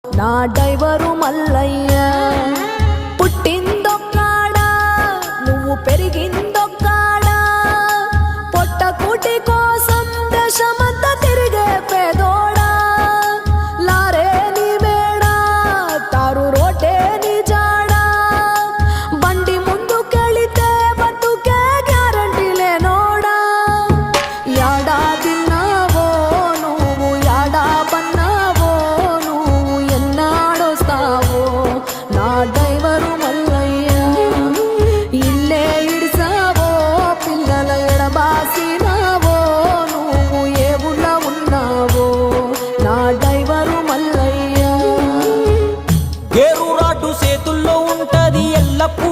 నా డ్రైవరు మల్లయ్య పుట్టిందొక్కాడా నువ్వు పెరిగిందొక్కాడా పొట్ట కూటి కోసం దేశమంతా తిరిగే పేదోడా లారే నీ మేడా తారు రోటే నీ జాడా బండి ముందుకెళితే బతుకే గ్యారంటీ లేనోడా యాడా తిన్నావో నువ్వు యాడా పన్నావో నువ్వు ఎన్నాడొస్తావో నా డ్రైవరు మల్లయ్య ఇల్లే ఇడిసావో పిల్లల ఎడబాసినావో నువ్వు ఏ ఊళ్ళ ఉన్నావో నా డ్రైవరు మల్లయ్య గేరు రాటు చేతుల్లో ఉంటది ఎల్లప్పుడూ